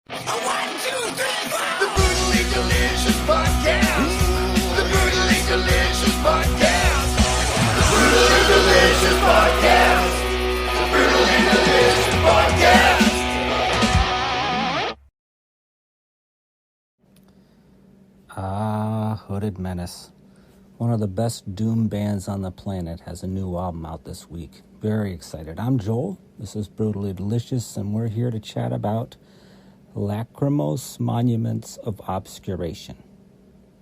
1, 2, 3, 4. The Brutally Delicious Podcast. The Brutally Delicious Podcast. The Brutally Delicious Podcast. The Brutally Delicious Podcast. Hooded Menace. One of the best doom bands on the planet has a new album out this week. Very excited. I'm Joel. This is Brutally Delicious, and we're here to chat about Lachrymose Monuments of Obscuration.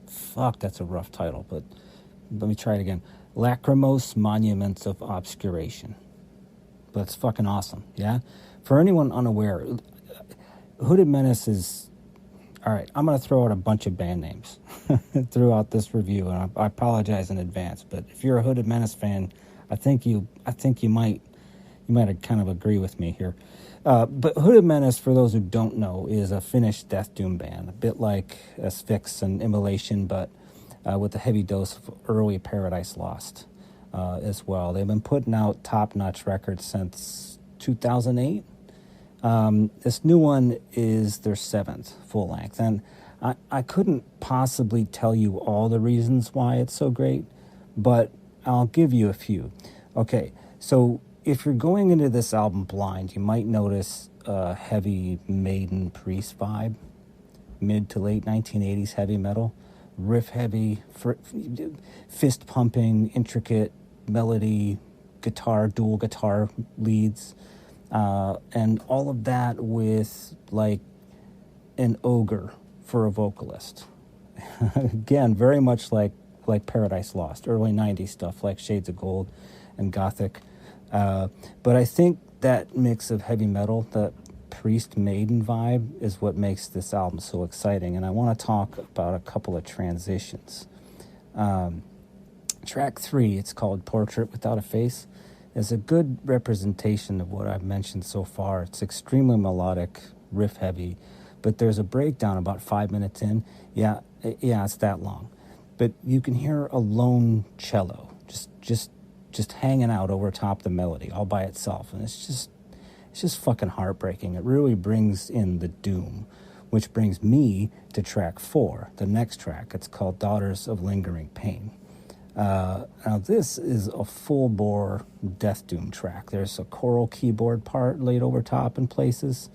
Fuck, that's a rough title, but let me try it again. Lachrymose Monuments of Obscuration. But it's fucking awesome, yeah? For anyone unaware, Hooded Menace is... All right, I'm going to throw out a bunch of band names throughout this review, and I apologize in advance. But if you're a Hooded Menace fan, I think you might kind of agree with me here. But Hooded Menace, for those who don't know, is a Finnish death doom band, a bit like Asphyx and Immolation, but with a heavy dose of early Paradise Lost as well. They've been putting out top-notch records since 2008. This new one is their 7th full length, and I couldn't possibly tell you all the reasons why it's so great, but I'll give you a few. Okay, so if you're going into this album blind, you might notice a heavy Maiden Priest vibe, mid to late 1980s heavy metal, riff heavy, fist pumping, intricate melody, guitar, dual guitar leads. And all of that with, like, an ogre for a vocalist. Again, very much like Paradise Lost, early 90s stuff like Shades of Gold and Gothic. But I think that mix of heavy metal, the Priest Maiden vibe, is what makes this album so exciting. And I want to talk about a couple of transitions. Track 3, it's called Portrait Without a Face, is a good representation of what I've mentioned so far. It's extremely melodic, riff heavy, but there's a breakdown about 5 minutes in. Yeah, it's that long. But you can hear a lone cello just hanging out over top the melody all by itself, and it's just fucking heartbreaking. It really brings in the doom, which brings me to track 4, the next track. It's called Daughters of Lingering Pain. Now this is a full-bore death doom track. There's a choral keyboard part laid over top in places,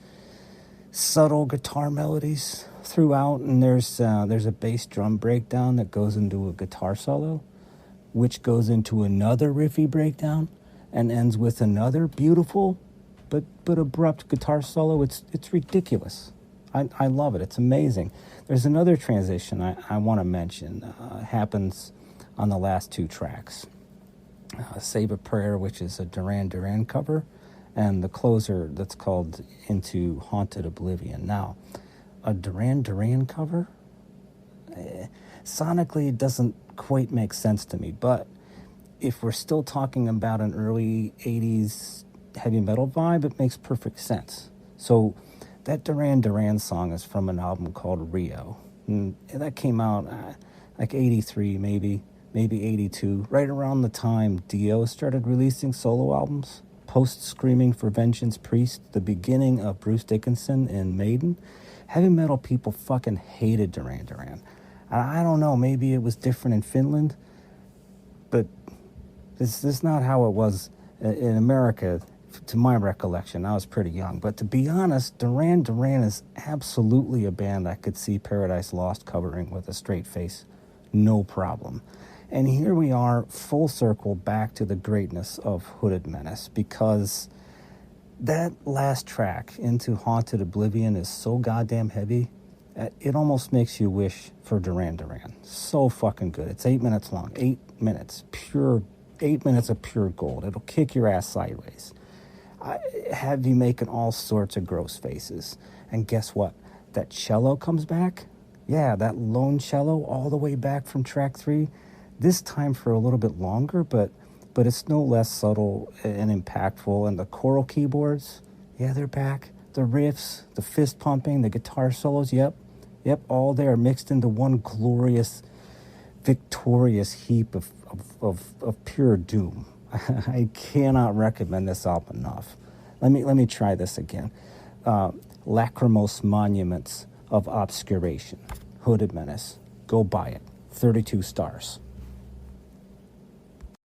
subtle guitar melodies throughout, and there's a bass drum breakdown that goes into a guitar solo, which goes into another riffy breakdown and ends with another beautiful but abrupt guitar solo. It's ridiculous. I love it. It's amazing. There's another transition I want to mention. Happens on the last 2 tracks. Save a Prayer, which is a Duran Duran cover, and the closer that's called Into Haunted Oblivion. Now, a Duran Duran cover? Sonically, it doesn't quite make sense to me, but if we're still talking about an early 80s heavy metal vibe, it makes perfect sense. So that Duran Duran song is from an album called Rio, and that came out like 83 maybe 82, right around the time Dio started releasing solo albums, post Screaming for Vengeance Priest, the beginning of Bruce Dickinson and Maiden. Heavy metal people fucking hated Duran Duran. I don't know, maybe it was different in Finland, but this is not how it was in America, to my recollection. I was pretty young, but to be honest, Duran Duran is absolutely a band I could see Paradise Lost covering with a straight face, no problem. And here we are, full circle, back to the greatness of Hooded Menace, because that last track, Into Haunted Oblivion, is so goddamn heavy, it almost makes you wish for Duran Duran. So fucking good. It's 8 minutes long. 8 minutes. 8 minutes of pure gold. It'll kick your ass sideways. I have you making all sorts of gross faces. And guess what? That cello comes back. Yeah, that lone cello all the way back from track 3. This time for a little bit longer, but it's no less subtle and impactful. And the choral keyboards, yeah, they're back. The riffs, the fist pumping, the guitar solos, yep, all there mixed into one glorious, victorious heap of pure doom. I cannot recommend this album enough. Let me try this again. Lachrymose Monuments of Obscuration, Hooded Menace. Go buy it. 32 stars.